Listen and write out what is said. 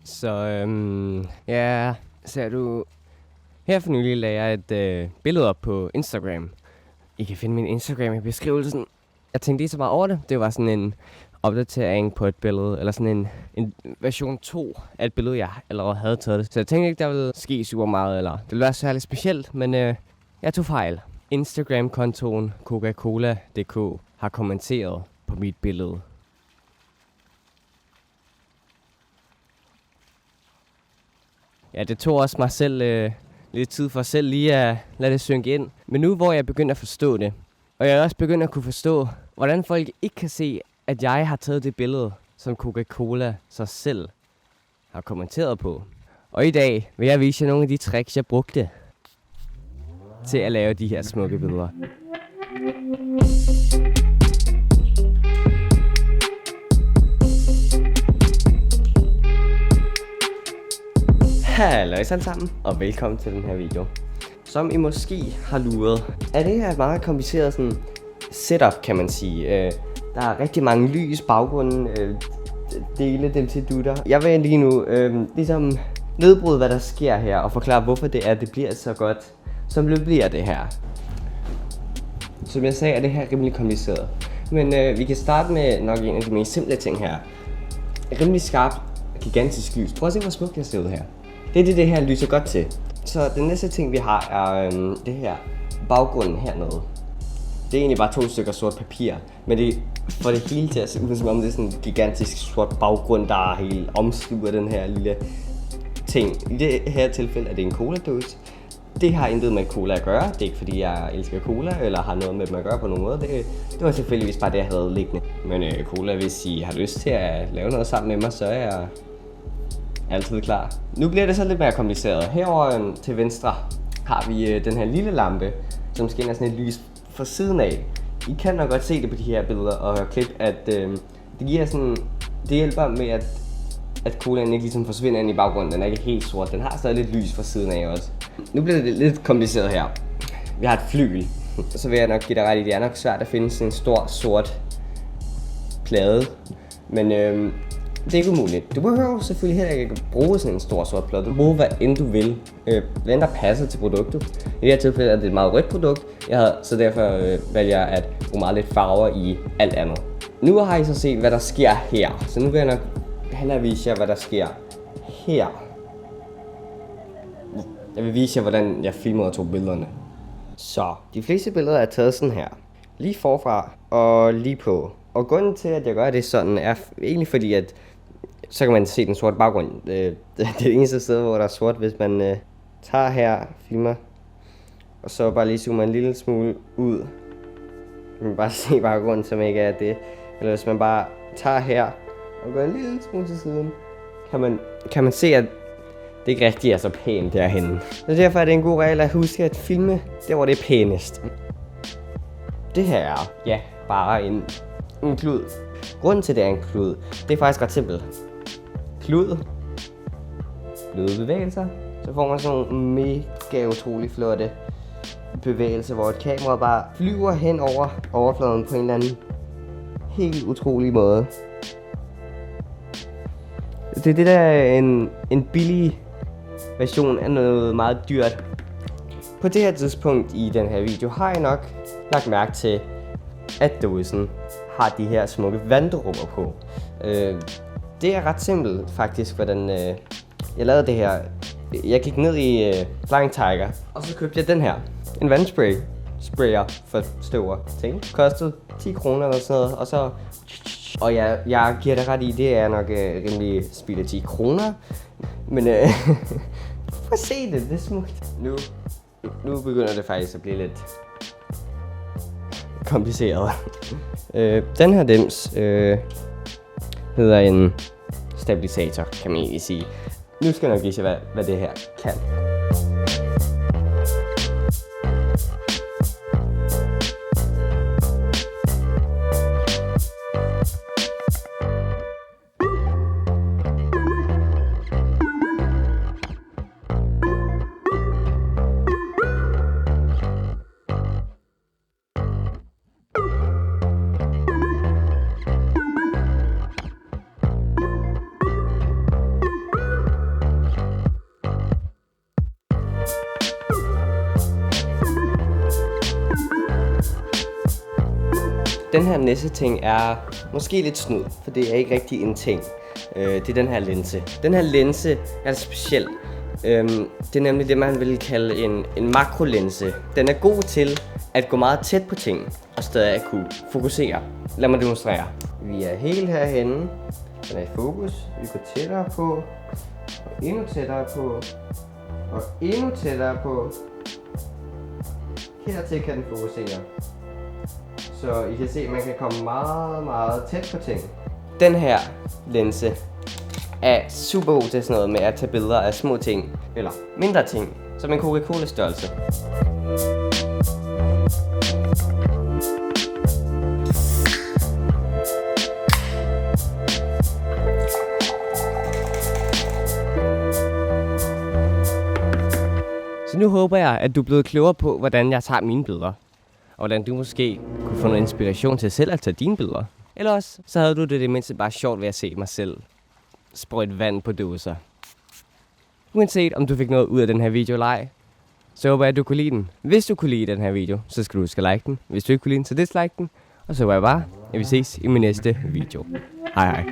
Så ja, ser du... Her for nylig lagde jeg et billede op på Instagram. I kan finde min Instagram i beskrivelsen. Jeg tænkte ikke så meget over det. Det var sådan en opdatering på et billede, eller sådan en version 2 af et billede, jeg allerede havde taget. Så jeg tænkte ikke, der ville ske super meget, eller det ville være særligt specielt, men jeg tog fejl. Instagram-kontoen Coca-Cola.dk har kommenteret på mit billede. Ja, det tog også mig selv lidt tid for selv lige at lade det synke ind. Men nu hvor jeg begynder at forstå det, og jeg er også begyndt at kunne forstå, hvordan folk ikke kan se, at jeg har taget det billede, som Coca-Cola sig selv har kommenteret på. Og i dag vil jeg vise jer nogle af de tricks, jeg brugte til at lave de her smukke billeder. Hallo alle sammen, og velkommen til den her video. Som I måske har luret, er det her et meget kompliceret sådan setup, kan man sige. Der er rigtig mange lys, baggrunden, dele dem til dutter. Jeg vil lige nu ligesom nedbryde, hvad der sker her, og forklare, hvorfor det bliver så godt, som det bliver det her. Som jeg sagde, er det her rimelig kompliceret. Men vi kan starte med nok en af de mest simple ting her. Rimelig skarpt, gigantisk lys. Prøv at se, hvor smukt jeg ser ud her. Det er det her lyser godt til. Så den næste ting vi har er det her baggrunden hernede. Det er egentlig bare 2 stykker sort papir, men det får det hele til at se ud som om det er sådan en gigantisk sort baggrund, der er helt omsluger den her lille ting. I det her tilfælde er det en cola-dåse. Det har intet med cola at gøre. Det er ikke fordi jeg elsker cola eller har noget med dem at gøre på nogen måde. Det var tilfældigvis bare det jeg havde liggende. Men cola, hvis I har lyst til at lave noget sammen med mig, så er jeg altid klar. Nu bliver det så lidt mere kompliceret. Herovre til venstre har vi den her lille lampe, som skinner sådan et lys fra siden af. I kan nok godt se det på de her billeder og klip, at det giver sådan, det hjælper med at colaen ikke ligesom forsvinder ind i baggrunden. Den er ikke helt sort. Den har stadig lidt lys fra siden af også. Nu bliver det lidt kompliceret her. Vi har et flygel. Så vil jeg nok give dig ret i, det er nok svært at finde sådan en stor sort plade. Men det er ikke umuligt. Du behøver selvfølgelig heller ikke at bruge sådan en stor sort plade. Du bruger hvad end du vil. Hvad end der passer til produktet. I det her tilfælde er det et meget rødt produkt. Så derfor vælger jeg at bruge meget lidt farver i alt andet. Nu har I så set, hvad der sker her. Så nu vil jeg nok hellere vise jer, hvad der sker her. Jeg vil vise jer, hvordan jeg filmede og tog billederne. Så, de fleste billeder er taget sådan her. Lige forfra og lige på. Og grunden til, at jeg gør det sådan, er egentlig fordi, at så kan man se den sorte baggrund. Det er det eneste sted, hvor der er sort, hvis man tager her, filmer, og så bare lige zoomer en lille smule ud. Man kan bare se baggrunden, som ikke er det. Eller hvis man bare tager her og går en lille smule til siden, kan man se, at det ikke rigtig er så pænt derhenne. Så derfor er det en god regel at huske at filme der, hvor det er pænest. Det her er, ja, bare en klud. Grunden til, det er en klud, det er faktisk ret simpelt. Klud. Bløde bevægelser. Så får man sådan nogle mega utrolig flotte bevægelser, hvor et kamera bare flyver hen over overfladen på en eller anden helt utrolig måde. Det er det der en billig version af noget meget dyrt. På det her tidspunkt i den her video har jeg nok lagt mærke til, at dåsen har de her smukke vanddråber på. Det er ret simpelt faktisk, hvordan jeg lavede det her. Jeg gik ned i Flying Tiger, og så købte jeg den her. En vandspray. Sprayer for støver ting. Kostede 10 kroner eller sådan noget, og så... Og jeg giver dig ret i, det er nok rimelig spild af 10 kroner. Men prøv at se det, det er smukt. Nu begynder det faktisk at blive lidt kompliceret. Den her dims hedder en stabilisator, kan man egentlig sige. Nu skal jeg nok vise jer, hvad det her kan. Den her næste ting er måske lidt snud, for det er ikke rigtig en ting. Det er den her linse. Den her linse er speciel. Det er nemlig det, man vil kalde en makrolinse. Den er god til at gå meget tæt på ting og stadig at kunne fokusere. Lad mig demonstrere. Vi er helt herhenne. Den er i fokus. Vi går tættere på. Og endnu tættere på. Og endnu tættere på. Hertil kan den fokusere. Så I kan se, at man kan komme meget, meget tæt på ting. Den her linse er super god til sådan noget med at tage billeder af små ting, eller mindre ting, som en Coca-Cola størrelse. Så nu håber jeg, at du er blevet klogere på, hvordan jeg tager mine billeder. Og hvordan du måske kunne få noget inspiration til selv at tage dine billeder. Eller også, så havde du det mindste bare sjovt ved at se mig selv sprøjte vand på dåser. Uanset om du fik noget ud af den her video eller ej, så håber jeg, at du kunne lide den. Hvis du kunne lide den her video, så skal du huske at like den. Hvis du ikke kunne lide den, så dislike den. Og så håber jeg bare, at vi ses i min næste video. Hej hej.